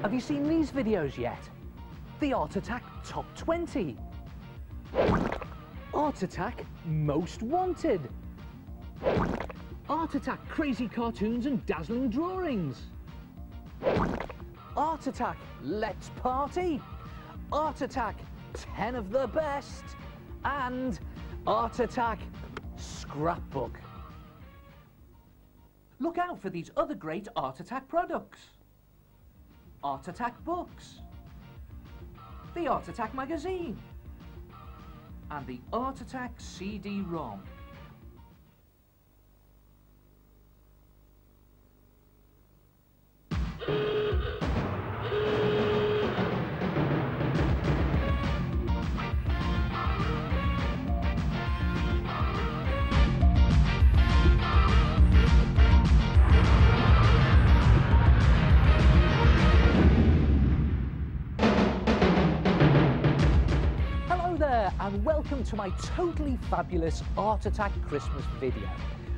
Have you seen these videos yet? The Art Attack Top 20. Art Attack Most Wanted. Art Attack Crazy Cartoons and Dazzling Drawings. Art Attack Let's Party. Art Attack 10 of the Best. And Art Attack Scrapbook. Look out for these other great Art Attack products. Art Attack Books. The Art Attack Magazine. And the Art Attack CD-ROM. And welcome to my totally fabulous Art Attack Christmas video.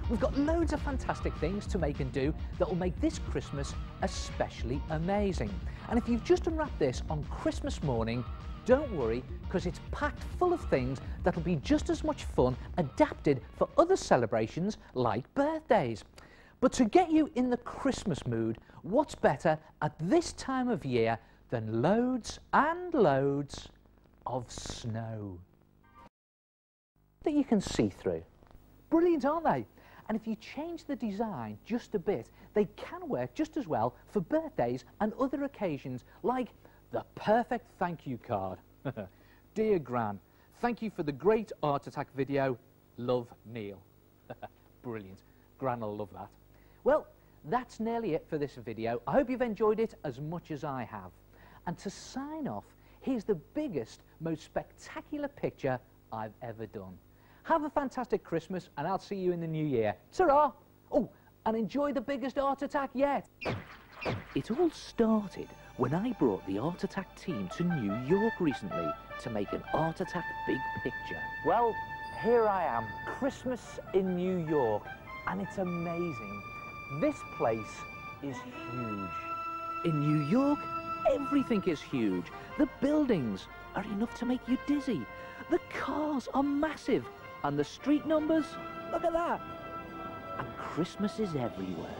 We've got loads of fantastic things to make and do that will make this Christmas especially amazing. And if you've just unwrapped this on Christmas morning, don't worry, because it's packed full of things that'll be just as much fun adapted for other celebrations like birthdays. But to get you in the Christmas mood, what's better at this time of year than loads and loads of snow that you can see through. Brilliant, aren't they? And if you change the design just a bit, they can work just as well for birthdays and other occasions, like the perfect thank you card. Dear Gran, thank you for the great Art Attack video. Love, Neil. Brilliant. Gran will love that. Well, that's nearly it for this video. I hope you've enjoyed it as much as I have. And to sign off, here's the biggest, most spectacular picture I've ever done. Have a fantastic Christmas, and I'll see you in the new year. Ta-ra! Oh, and enjoy the biggest Art Attack yet. It all started when I brought the Art Attack team to New York recently to make an Art Attack big picture. Well, here I am, Christmas in New York, and it's amazing. This place is huge. In New York, everything is huge. The buildings are enough to make you dizzy. The cars are massive. And the street numbers, look at that. And Christmas is everywhere.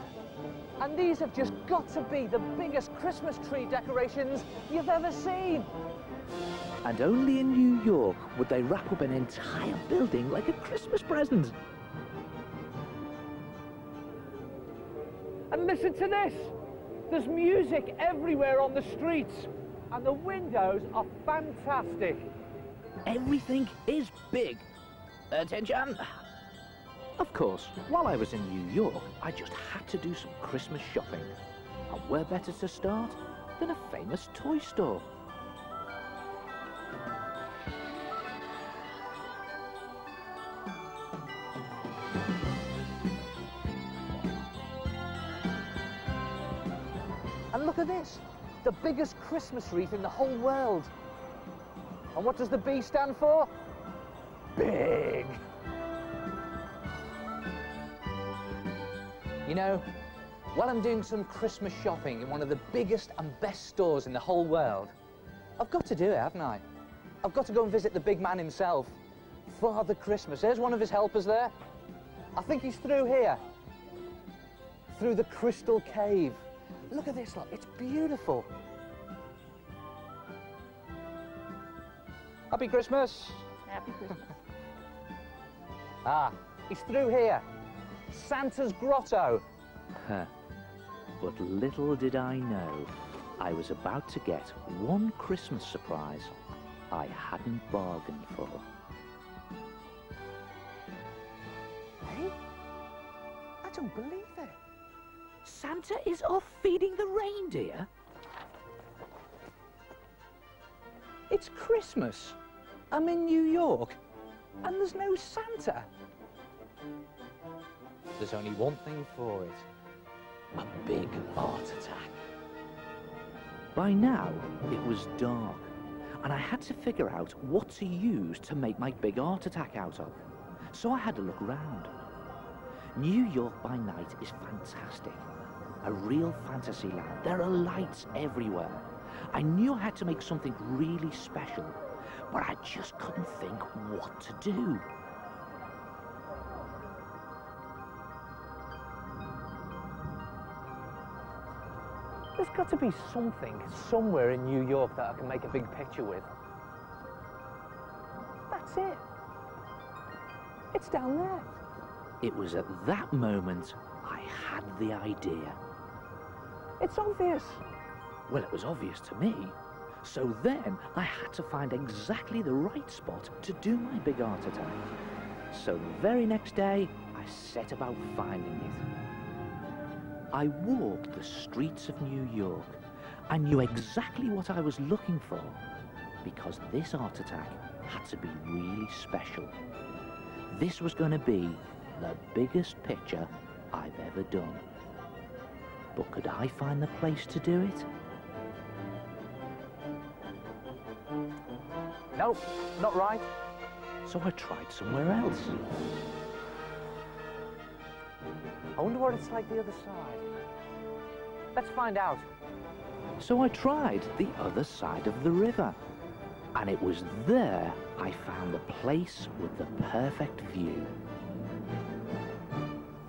And these have just got to be the biggest Christmas tree decorations you've ever seen. And only in New York would they wrap up an entire building like a Christmas present. And listen to this. There's music everywhere on the streets. And the windows are fantastic. Everything is big. Attention! Of course, while I was in New York, I just had to do some Christmas shopping. And where better to start than a famous toy store? And look at this, the biggest Christmas wreath in the whole world. And what does the B stand for? Big. You know, while I'm doing some Christmas shopping in one of the biggest and best stores in the whole world, I've got to do it, haven't I? I've got to go and visit the big man himself, Father Christmas. There's one of his helpers there. I think he's through here, through the Crystal Cave. Look at this, look, it's beautiful. Happy Christmas. Happy Christmas. Ah, he's through here. Santa's Grotto. But little did I know, I was about to get one Christmas surprise I hadn't bargained for. Hey? I don't believe it. Santa is off feeding the reindeer? It's Christmas. I'm in New York, and there's no Santa. There's only one thing for it. A big Art Attack. By now, it was dark, and I had to figure out what to use to make my big Art Attack out of. So I had to look around. New York by night is fantastic. a real fantasy land. There are lights everywhere. I knew I had to make something really special, but I just couldn't think what to do. There's got to be something somewhere in New York that I can make a big picture with. That's it. It's down there. It was at that moment I had the idea. It's obvious. Well, it was obvious to me. So then I had to find exactly the right spot to do my big art attack. So the very next day, I set about finding it. I walked the streets of New York. I knew exactly what I was looking for, because this art attack had to be really special. This was going to be the biggest picture I've ever done. But could I find the place to do it? Nope, not right. So I tried somewhere else. I wonder what it's like the other side. Let's find out. So I tried the other side of the river. And it was there I found the place with the perfect view.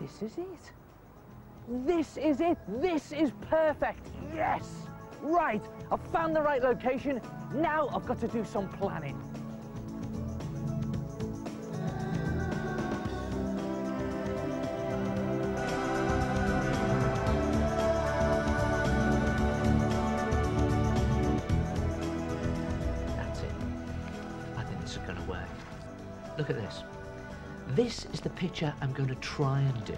This is it. This is it. This is perfect. Yes. Right. I've found the right location. Now I've got to do some planning. That's it. I think this is going to work. Look at this. This is the picture I'm going to try and do.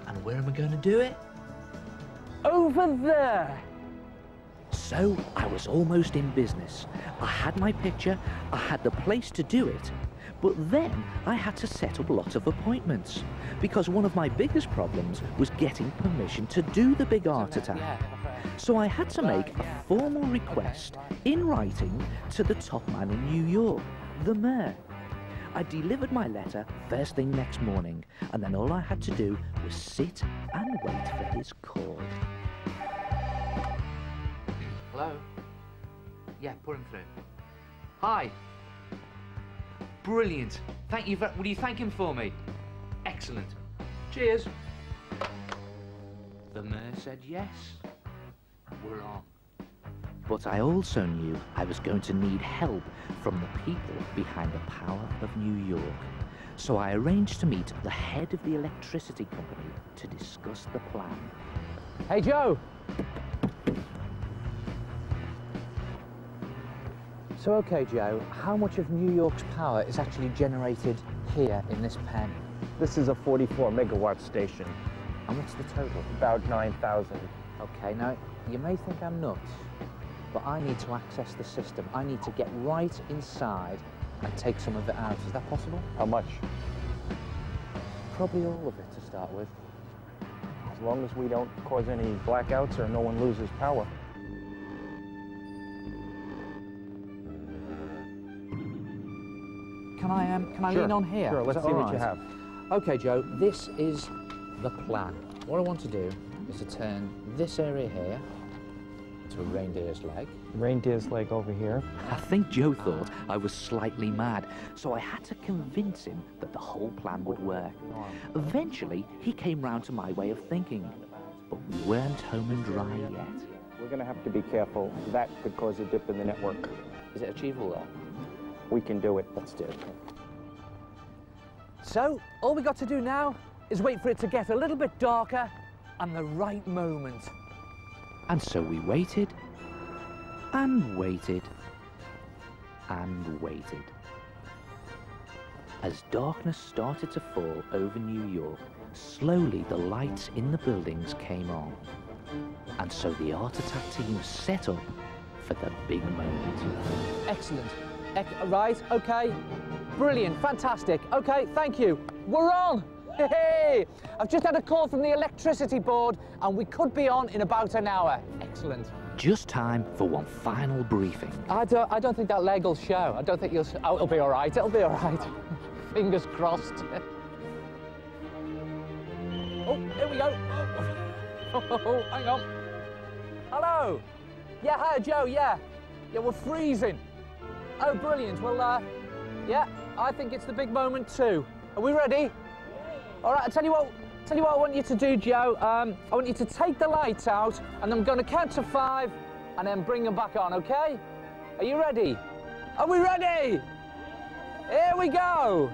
And where am I going to do it? Over there. So I was almost in business. I had my picture, I had the place to do it, but then I had to set up a lot of appointments, because one of my biggest problems was getting permission to do the big art attack. So I had to make a formal request in writing to the top man in New York, the mayor. I delivered my letter first thing next morning, and then all I had to do was sit and wait for his call. Hello? Yeah, put him through. Hi. Brilliant. Thank you. Will you thank him for me? Excellent. Cheers. The mayor said yes. We're on. But I also knew I was going to need help from the people behind the power of New York. So I arranged to meet the head of the electricity company to discuss the plan. Hey, Joe. So, okay, Joe, how much of New York's power is actually generated here in this pen? This is a 44 megawatt station, And what's the total? about 9,000. Okay, now, you may think I'm nuts, but I need to access the system. I need to get right inside and take some of it out. Is that possible? How much? Probably all of it to start with. As long as we don't cause any blackouts or no one loses power. Can I Sure, lean on here? Sure, Is let's that see all what you right? have. Okay, Joe, this is the plan. What I want to do is to turn this area here into a reindeer's leg. Reindeer's leg over here. I think Joe thought I was slightly mad, so I had to convince him that the whole plan would work. Eventually, he came round to my way of thinking, but we weren't home and dry yet. We're going to have to be careful. That could cause a dip in the network. Is it achievable there? We can do it. Let's do it. So, all we got to do now is wait for it to get a little bit darker and the right moment. And so we waited, and waited, and waited. As darkness started to fall over New York, slowly the lights in the buildings came on. And so the art attack team set up for the big moment. Excellent. Right, okay. Brilliant, fantastic. Okay, thank you. We're on! Hey! I've just had a call from the electricity board and we could be on in about an hour. Excellent. Just time for one final briefing. I don't think that leg will show. I don't think you'll... Oh, it'll be all right. It'll be all right. Fingers crossed. Oh, here we go. Oh, hang on. Hello. Yeah, hi, Joe, yeah. Yeah, we're freezing. Oh, brilliant. Well, yeah, I think it's the big moment too. Are we ready? All right, I'll tell you what I want you to do, Joe. I want you to take the lights out, and I'm going to count to 5, and then bring them back on, okay? Are you ready? Are we ready? Here we go.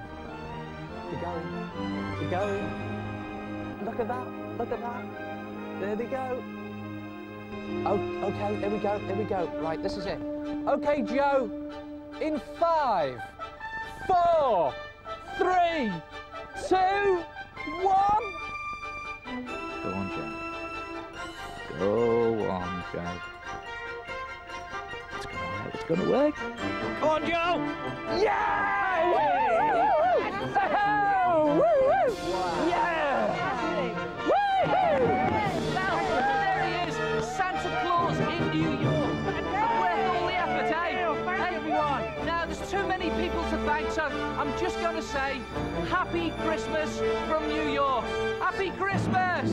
They're going. They're going. Look at that. Look at that. There they go. Oh, okay, here we go. Here we go. Right, this is it. Okay, Joe. In 5, 4, 3, 2, 1. Go on, Joe. Go on, Joe. It's gonna work. Come on, Joe! Yeah! Woo! Oh, woo, woo! Yeah! Woo-hoo! Now, there he is, Santa Claus in New York. Worth all the effort, eh? Hey, everyone. Now, there's too many people to thank, so I'm just going to say, Happy Christmas from New York. Happy Christmas!